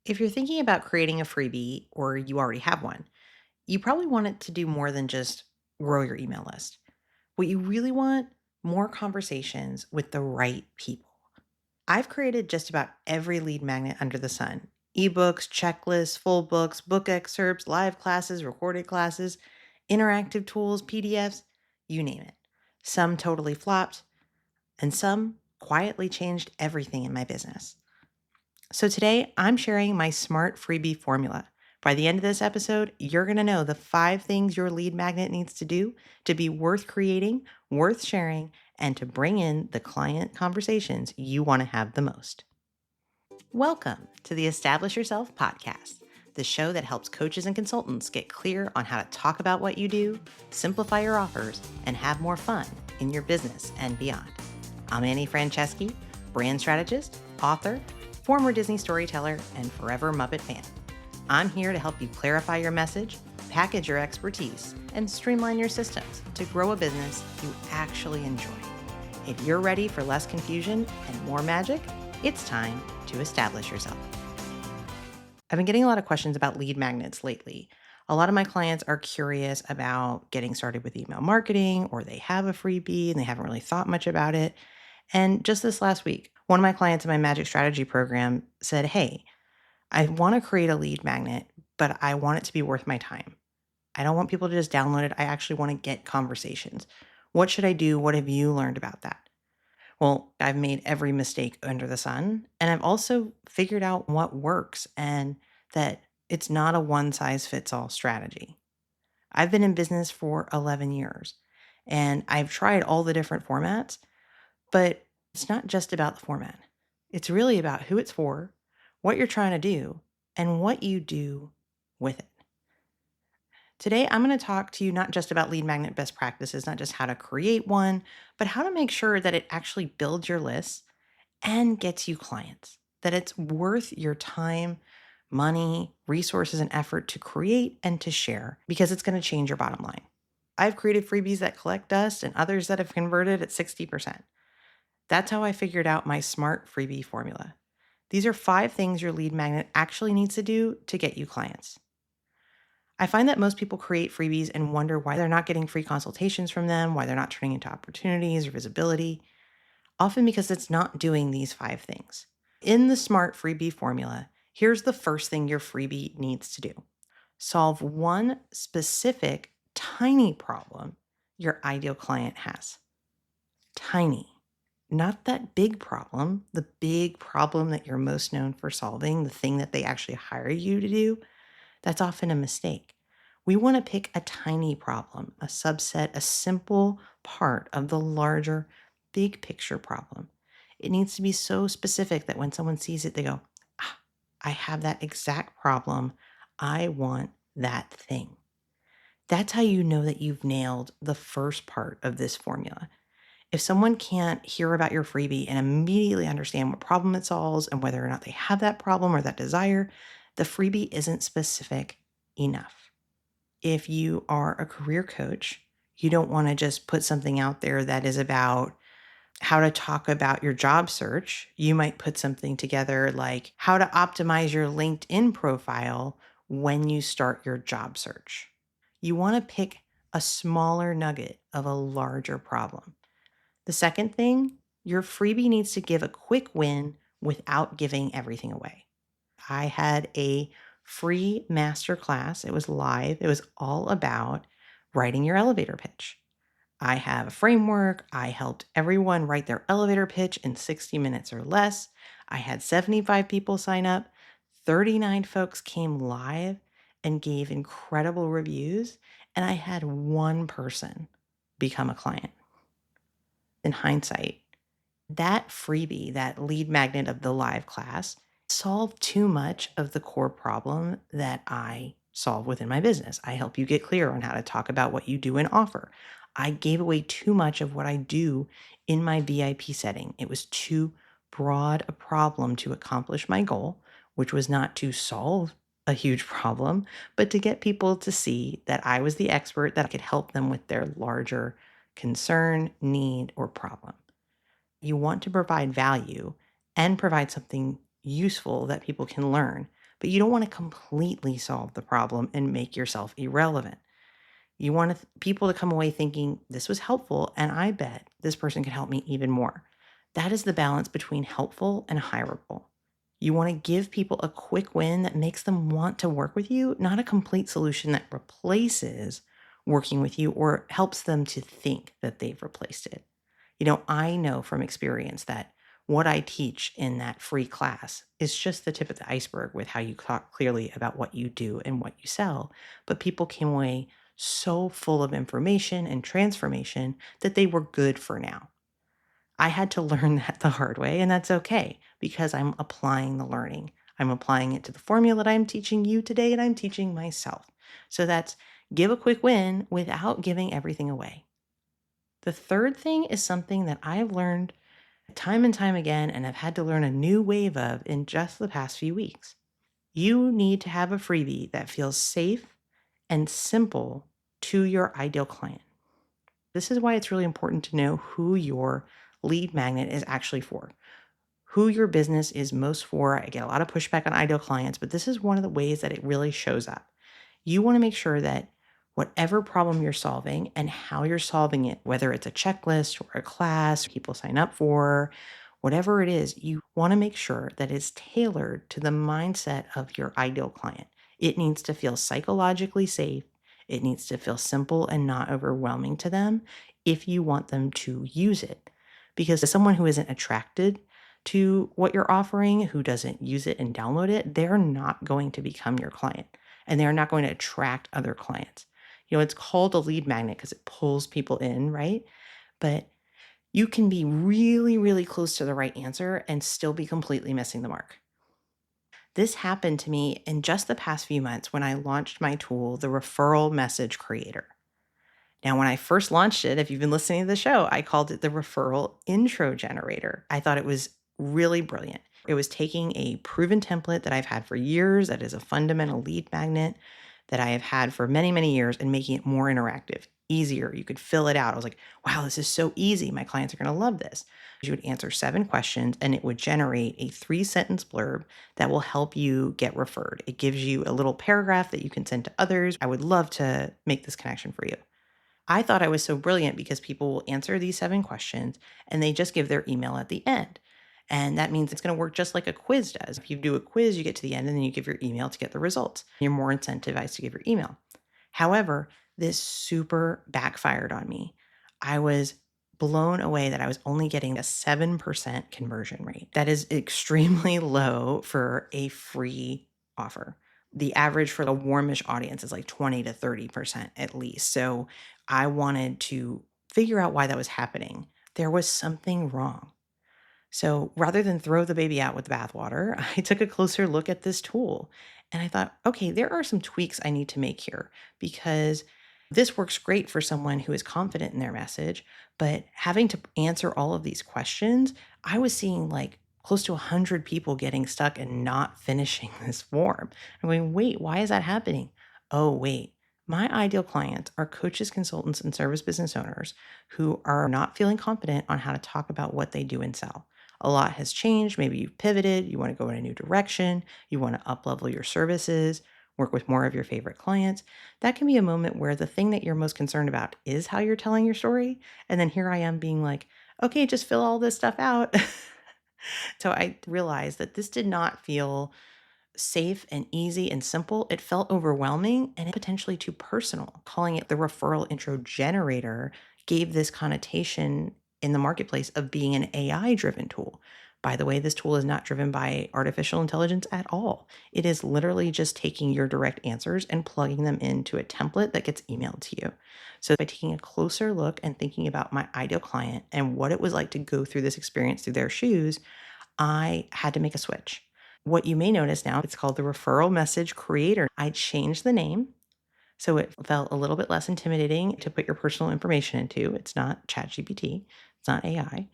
If you're thinking about creating a freebie or you already have one, you probably want it to do more than just grow your email list. What you really want, more conversations with the right people. I've created just about every lead magnet under the sun: ebooks, checklists, full books, book excerpts, live classes, recorded classes, interactive tools, PDFs, you name it. Some totally flopped, and some quietly changed everything in my business. So today I'm sharing my smart freebie formula. By the end of this episode, you're going to know the 5 things your lead magnet needs to do to be worth creating, worth sharing, and to bring in the client conversations you want to have the most. Welcome to the Establish Yourself podcast, the show that helps coaches and consultants get clear on how to talk about what you do, simplify your offers, and have more fun in your business and beyond. I'm Annie Franceschi, brand strategist, author, former Disney storyteller, and forever Muppet fan. I'm here to help you clarify your message, package your expertise, and streamline your systems to grow a business you actually enjoy. If you're ready for less confusion and more magic, it's time to establish yourself. I've been getting a lot of questions about lead magnets lately. A lot of my clients are curious about getting started with email marketing, or they have a freebie and they haven't really thought much about it. And just this last week, one of my clients in my Magic Strategy program said, "Hey, I want to create a lead magnet, but I want it to be worth my time. I don't want people to just download it. I actually want to get conversations. What should I do? What have you learned about that?" Well, I've made every mistake under the sun, and I've also figured out what works and that it's not a one size fits all strategy. I've been in business for 11 years and I've tried all the different formats, but it's not just about the format. It's really about who it's for, what you're trying to do, and what you do with it. Today, I'm going to talk to you not just about lead magnet best practices, not just how to create one, but how to make sure that it actually builds your lists and gets you clients, that it's worth your time, money, resources, and effort to create and to share because it's going to change your bottom line. I've created freebies that collect dust and others that have converted at 60%. That's how I figured out my smart freebie formula. These are 5 things your lead magnet actually needs to do to get you clients. I find that most people create freebies and wonder why they're not getting free consultations from them, why they're not turning into opportunities or visibility, often because it's not doing these 5 things. In the smart freebie formula, here's the first thing your freebie needs to do: solve one specific tiny problem your ideal client has. Tiny. Not that big problem, the big problem that you're most known for solving, the thing that they actually hire you to do. That's often a mistake. We want to pick a tiny problem, a subset, a simple part of the larger, big picture problem. It needs to be so specific that when someone sees it, they go, "Ah, I have that exact problem. I want that thing." That's how you know that you've nailed the first part of this formula. If someone can't hear about your freebie and immediately understand what problem it solves and whether or not they have that problem or that desire, the freebie isn't specific enough. If you are a career coach, you don't want to just put something out there that is about how to talk about your job search. You might put something together like how to optimize your LinkedIn profile when you start your job search. You want to pick a smaller nugget of a larger problem. The second thing, your freebie needs to give a quick win without giving everything away. I had a free masterclass. It was live. It was all about writing your elevator pitch. I have a framework. I helped everyone write their elevator pitch in 60 minutes or less. I had 75 people sign up. 39 folks came live and gave incredible reviews. And I had one person become a client. In hindsight, that freebie, that lead magnet of the live class, solved too much of the core problem that I solve within my business. I help you get clear on how to talk about what you do and offer. I gave away too much of what I do in my VIP setting. It was too broad a problem to accomplish my goal, which was not to solve a huge problem, but to get people to see that I was the expert that could help them with their larger concern, need, or problem. You want to provide value and provide something useful that people can learn, but you don't want to completely solve the problem and make yourself irrelevant. You want people to come away thinking, this was helpful, and I bet this person can help me even more. That is the balance between helpful and hireable. You want to give people a quick win that makes them want to work with you, not a complete solution that replaces working with you or helps them to think that they've replaced it. I know from experience that what I teach in that free class is just the tip of the iceberg with how you talk clearly about what you do and what you sell. But people came away so full of information and transformation that they were good for now. I had to learn that the hard way, and that's okay because I'm applying the learning. I'm applying it to the formula that I'm teaching you today and I'm teaching myself. So that's give a quick win without giving everything away. The third thing is something that I've learned time and time again and have had to learn a new wave of in just the past few weeks. You need to have a freebie that feels safe and simple to your ideal client. This is why it's really important to know who your lead magnet is actually for, who your business is most for. I get a lot of pushback on ideal clients, but this is one of the ways that it really shows up. You want to make sure that whatever problem you're solving and how you're solving it, whether it's a checklist or a class people sign up for, whatever it is, you want to make sure that it's tailored to the mindset of your ideal client. It needs to feel psychologically safe. It needs to feel simple and not overwhelming to them if you want them to use it. Because as someone who isn't attracted to what you're offering, who doesn't use it and download it, they're not going to become your client and they're not going to attract other clients. It's called a lead magnet because it pulls people in, right? But you can be really, really close to the right answer and still be completely missing the mark. This happened to me in just the past few months when I launched my tool, the Referral Message Creator. Now, when I first launched it, if you've been listening to the show, I called it the Referral Intro Generator. I thought it was really brilliant. It was taking a proven template that I've had for years, that is a fundamental lead magnet that I have had for many, many years, and making it more interactive, easier. You could fill it out. I was like, wow, this is so easy. My clients are going to love this. You would answer 7 questions and it would generate a 3-sentence blurb that will help you get referred. It gives you a little paragraph that you can send to others. I would love to make this connection for you. I thought I was so brilliant because people will answer these 7 questions and they just give their email at the end. And that means it's going to work just like a quiz does. If you do a quiz, you get to the end and then you give your email to get the results. You're more incentivized to give your email. However, this super backfired on me. I was blown away that I was only getting a 7% conversion rate. That is extremely low for a free offer. The average for the warmish audience is like 20 to 30% at least. So I wanted to figure out why that was happening. There was something wrong. So rather than throw the baby out with the bathwater, I took a closer look at this tool and I thought, okay, there are some tweaks I need to make here because this works great for someone who is confident in their message, but having to answer all of these questions, I was seeing like close to 100 people getting stuck and not finishing this form. I'm going, wait, why is that happening? Oh, wait. My ideal clients are coaches, consultants, and service business owners who are not feeling confident on how to talk about what they do and sell. A lot has changed. Maybe you've pivoted, you want to go in a new direction, you want to up-level your services, work with more of your favorite clients. That can be a moment where the thing that you're most concerned about is how you're telling your story. And then here I am being like, okay, just fill all this stuff out. So I realized that this did not feel safe and easy and simple. It felt overwhelming and potentially too personal. Calling it the referral intro generator gave this connotation in the marketplace of being an AI driven tool. By the way, this tool is not driven by artificial intelligence at all. It is literally just taking your direct answers and plugging them into a template that gets emailed to you. So, by taking a closer look and thinking about my ideal client and what it was like to go through this experience through their shoes, I had to make a switch. What you may notice now, it's called the Referral Message Creator. I changed the name so it felt a little bit less intimidating to put your personal information into. It's not ChatGPT, it's not AI.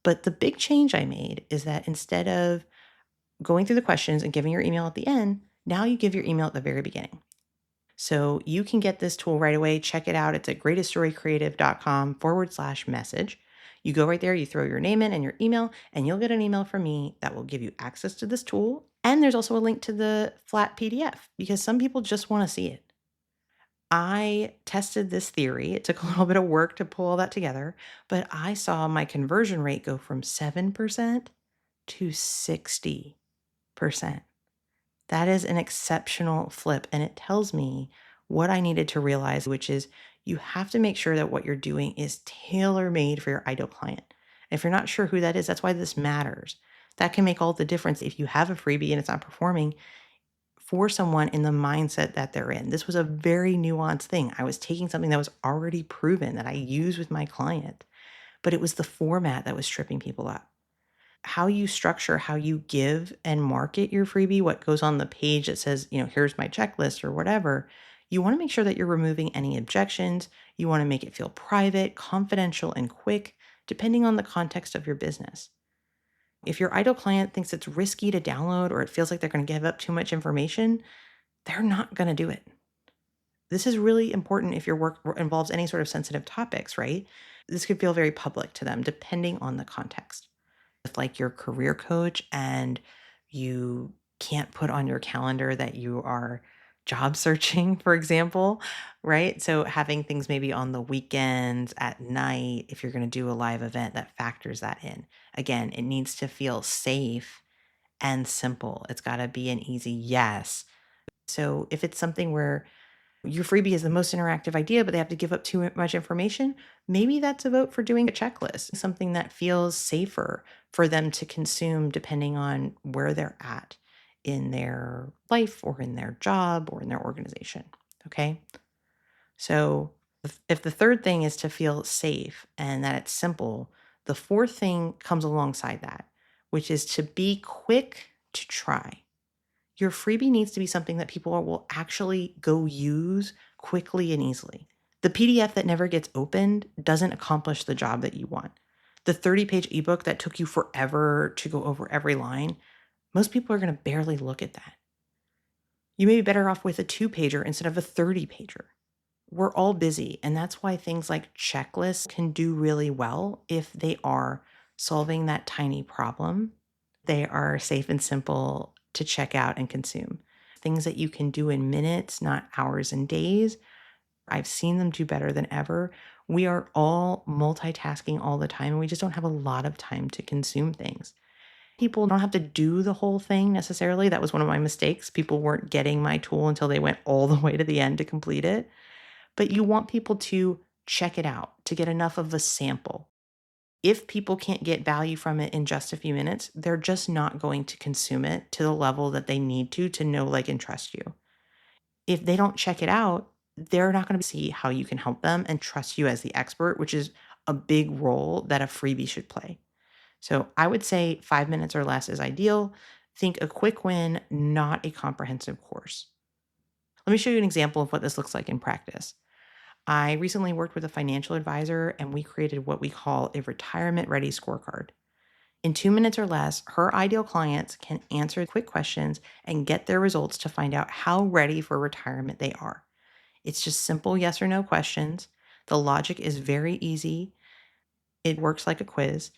But the big change I made is that instead of going through the questions and giving your email at the end, now you give your email at the very beginning. So you can get this tool right away. Check it out. It's at greateststorycreative.com/message. You go right there, you throw your name in and your email, and you'll get an email from me that will give you access to this tool. And there's also a link to the flat PDF because some people just want to see it. I tested this theory. It took a little bit of work to pull all that together, but I saw my conversion rate go from 7% to 60%. That is an exceptional flip. And it tells me what I needed to realize, which is you have to make sure that what you're doing is tailor made for your ideal client. If you're not sure who that is, that's why this matters. That can make all the difference if you have a freebie and it's not performing for someone in the mindset that they're in. This was a very nuanced thing. I was taking something that was already proven that I use with my client, but it was the format that was tripping people up. How you structure, how you give and market your freebie, what goes on the page that says, here's my checklist or whatever. You want to make sure that you're removing any objections. You want to make it feel private, confidential, and quick, depending on the context of your business. If your idle client thinks it's risky to download or it feels like they're going to give up too much information, they're not going to do it. This is really important if your work involves any sort of sensitive topics, right? This could feel very public to them, depending on the context. If like your career coach and you can't put on your calendar that you are job searching, for example, right? So having things maybe on the weekends at night, if you're going to do a live event, that factors that in. Again, it needs to feel safe and simple. It's got to be an easy yes. So if it's something where your freebie is the most interactive idea, but they have to give up too much information, maybe that's a vote for doing a checklist, something that feels safer for them to consume depending on where they're at in their life or in their job or in their organization. Okay. So if the third thing is to feel safe and that it's simple, the fourth thing comes alongside that, which is to be quick to try. Your freebie needs to be something that people will actually go use quickly and easily. The PDF that never gets opened doesn't accomplish the job that you want. The 30-page ebook that took you forever to go over every line, most people are going to barely look at that. You may be better off with a 2-pager instead of a 30-pager. We're all busy, and that's why things like checklists can do really well if they are solving that tiny problem. They are safe and simple to check out and consume. Things that you can do in minutes, not hours and days. I've seen them do better than ever. We are all multitasking all the time, and we just don't have a lot of time to consume things. People don't have to do the whole thing necessarily. That was one of my mistakes. People weren't getting my tool until they went all the way to the end to complete it. But you want people to check it out, to get enough of a sample. If people can't get value from it in just a few minutes, they're just not going to consume it to the level that they need to know, like, and trust you. If they don't check it out, they're not going to see how you can help them and trust you as the expert, which is a big role that a freebie should play. So I would say 5 minutes or less is ideal. Think a quick win, not a comprehensive course. Let me show you an example of what this looks like in practice. I recently worked with a financial advisor and we created what we call a retirement ready scorecard. In 2 minutes or less, her ideal clients can answer quick questions and get their results to find out how ready for retirement they are. It's just simple yes or no questions. The logic is very easy. It works like a quiz.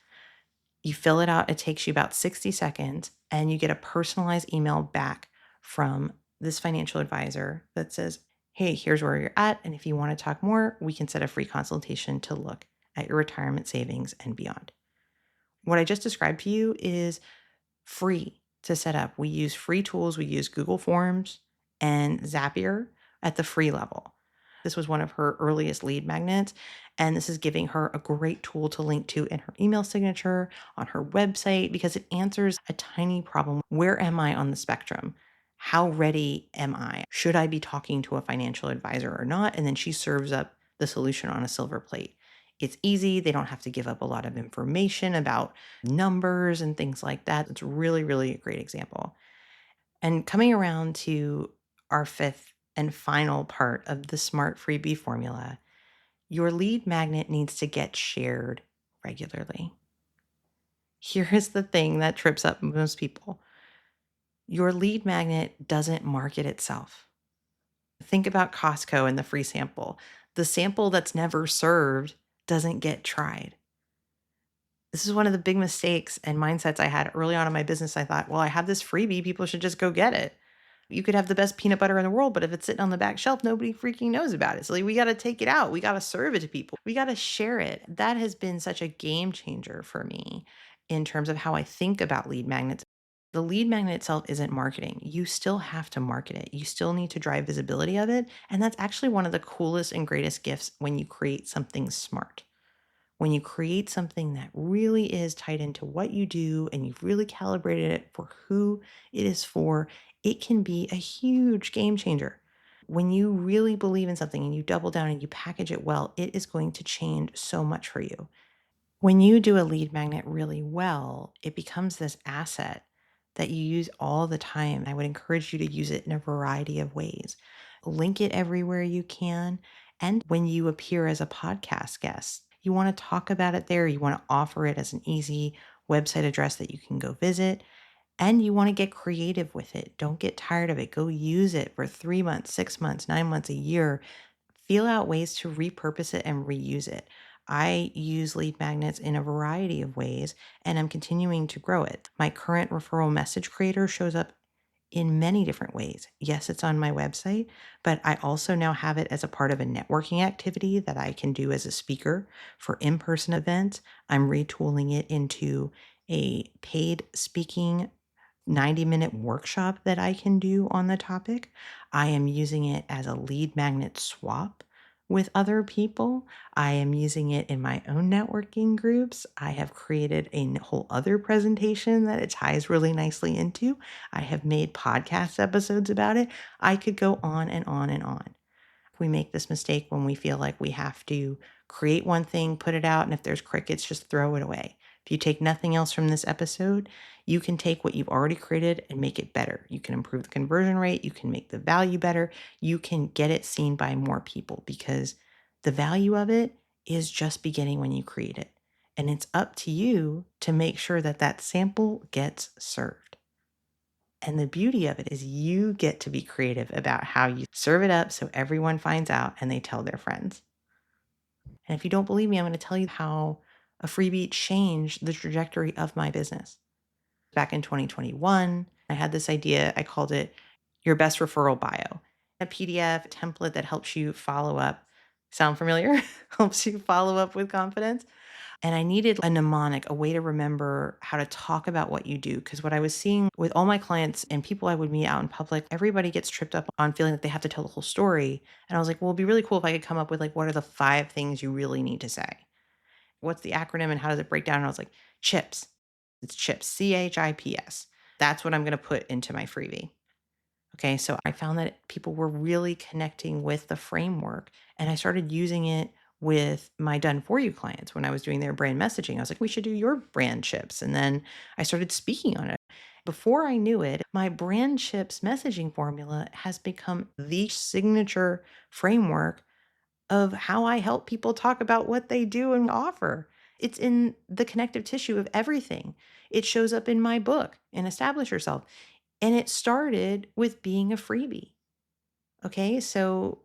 You fill it out, it takes you about 60 seconds, and you get a personalized email back from this financial advisor that says, hey, here's where you're at. And if you want to talk more, we can set a free consultation to look at your retirement savings and beyond. What I just described to you is free to set up. We use free tools. We use Google Forms and Zapier at the free level. This was one of her earliest lead magnets, and this is giving her a great tool to link to in her email signature, on her website, because it answers a tiny problem. Where am I on the spectrum? How ready am I? Should I be talking to a financial advisor or not? And then she serves up the solution on a silver plate. It's easy. They don't have to give up a lot of information about numbers and things like that. It's really, really a great example. And coming around to our fifth and final part of the smart freebie formula, your lead magnet needs to get shared regularly. Here is the thing that trips up most people. Your lead magnet doesn't market itself. Think about Costco and the free sample. The sample that's never served doesn't get tried. This is one of the big mistakes and mindsets I had early on in my business. I thought, well, I have this freebie, people should just go get it. You could have the best peanut butter in the world, but if it's sitting on the back shelf, nobody freaking knows about it. So like, we got to take it out. We got to serve it to people. We got to share it. That has been such a game changer for me in terms of how I think about lead magnets. The lead magnet itself isn't marketing. You still have to market it. You still need to drive visibility of it. And that's actually one of the coolest and greatest gifts when you create something smart. When you create something that really is tied into what you do and you've really calibrated it for who it is for, it can be a huge game changer. When you really believe in something and you double down and you package it well, it is going to change so much for you. When you do a lead magnet really well, it becomes this asset that you use all the time. I would encourage you to use it in a variety of ways. Link it everywhere you can. And when you appear as a podcast guest, you want to talk about it there. You want to offer it as an easy website address that you can go visit. And you want to get creative with it. Don't get tired of it. Go use it for 3 months, 6 months, 9 months, a year. Feel out ways to repurpose it and reuse it. I use lead magnets in a variety of ways, and I'm continuing to grow it. My current referral message creator shows up in many different ways. Yes, it's on my website, but I also now have it as a part of a networking activity that I can do as a speaker for in person events. I'm retooling it into a paid speaking 90-minute workshop that I can do on the topic. I am using it as a lead magnet swap with other people. I am using it in my own networking groups. I have created a whole other presentation that it ties really nicely into. I have made podcast episodes about it. I could go on and on and on. We make this mistake when we feel like we have to create one thing, put it out, and if there's crickets, just throw it away. If you take nothing else from this episode, you can take what you've already created and make it better. You can improve the conversion rate, you can make the value better, you can get it seen by more people because the value of it is just beginning when you create it. And it's up to you to make sure that that sample gets served. And the beauty of it is you get to be creative about how you serve it up so everyone finds out and they tell their friends. And if you don't believe me, I'm going to tell you how a freebie changed the trajectory of my business. Back in 2021, I had this idea. I called it Your Best Referral Bio, a PDF template that helps you follow up. Sound familiar? Helps you follow up with confidence. And I needed a mnemonic, a way to remember how to talk about what you do. Because what I was seeing with all my clients and people I would meet out in public, everybody gets tripped up on feeling like they have to tell the whole story. And I was like, well, it'd be really cool if I could come up with like, what are the 5 things you really need to say? What's the acronym and how does it break down? And I was like, CHIPS. It's CHIPS, CHIPS. That's what I'm going to put into my freebie. Okay, so I found that people were really connecting with the framework, and I started using it with my done for you clients when I was doing their brand messaging. I was like, we should do your brand chips. And then I started speaking on it. Before I knew it, my brand chips messaging formula has become the signature framework of how I help people talk about what they do and offer. It's in the connective tissue of everything. It shows up in my book, in Establish Yourself. And it started with being a freebie. Okay. So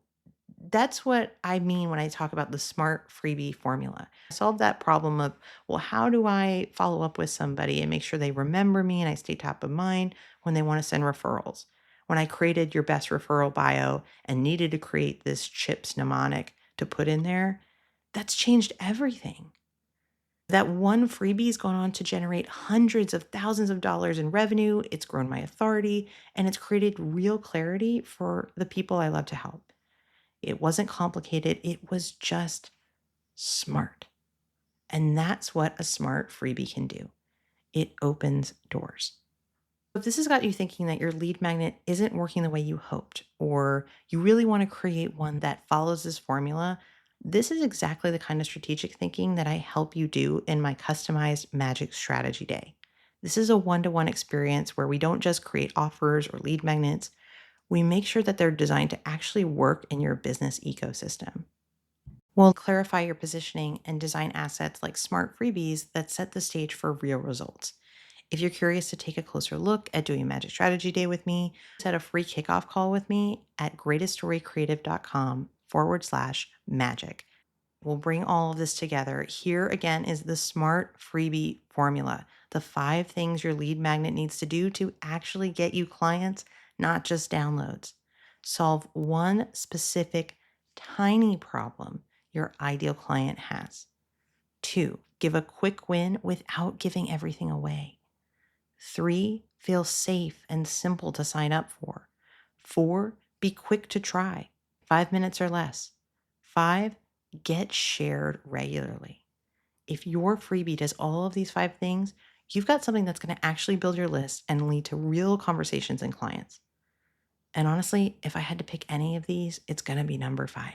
that's what I mean when I talk about the smart freebie formula. Solve that problem of, well, how do I follow up with somebody and make sure they remember me and I stay top of mind when they want to send referrals? When I created Your Best Referral Bio and needed to create this CHIPS mnemonic to put in there, that's changed everything. That one freebie's gone on to generate hundreds of thousands of dollars in revenue. It's grown my authority and it's created real clarity for the people I love to help. It wasn't complicated. It was just smart. And that's what a smart freebie can do. It opens doors. If this has got you thinking that your lead magnet isn't working the way you hoped, or you really want to create one that follows this formula, this is exactly the kind of strategic thinking that I help you do in my customized Magic Strategy Day. This is a one-to-one experience where we don't just create offers or lead magnets. We make sure that they're designed to actually work in your business ecosystem. We'll clarify your positioning and design assets like smart freebies that set the stage for real results. If you're curious to take a closer look at doing a Magic Strategy Day with me, set a free kickoff call with me at greateststorycreative.com/magic. will bring all of this together. Here again is the SMART freebie formula, the 5 things your lead magnet needs to do to actually get you clients, not just downloads. Solve one specific tiny problem your ideal client has. 2, give a quick win without giving everything away. 3, feel safe and simple to sign up for. 4, be quick to try, 5 minutes or less. 5, get shared regularly. If your freebie does all of these 5 things, you've got something that's going to actually build your list and lead to real conversations and clients. And honestly, if I had to pick any of these, it's going to be number 5.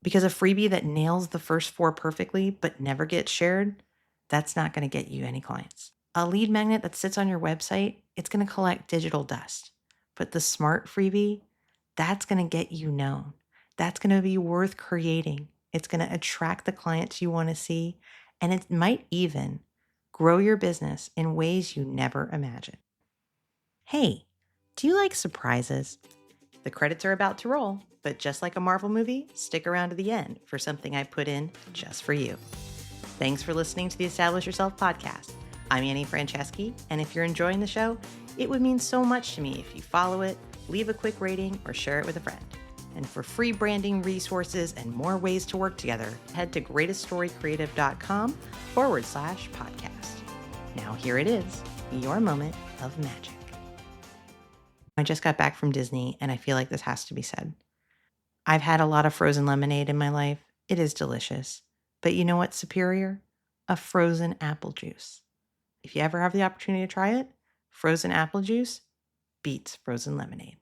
Because a freebie that nails the first 4 perfectly but never gets shared, that's not going to get you any clients. A lead magnet that sits on your website, it's going to collect digital dust. But the smart freebie, that's going to get you known. That's going to be worth creating. It's going to attract the clients you want to see, and it might even grow your business in ways you never imagined. Hey, do you like surprises? The credits are about to roll, but just like a Marvel movie, stick around to the end for something I put in just for you. Thanks for listening to the Establish Yourself podcast. I'm Annie Franceschi, and if you're enjoying the show, it would mean so much to me if you follow it, leave a quick rating, or share it with a friend. And for free branding resources and more ways to work together, head to greateststorycreative.com/podcast. Now here it is, your moment of magic. I just got back from Disney, and I feel like this has to be said. I've had a lot of frozen lemonade in my life. It is delicious. But you know what's superior? A frozen apple juice. If you ever have the opportunity to try it, frozen apple juice beats frozen lemonade.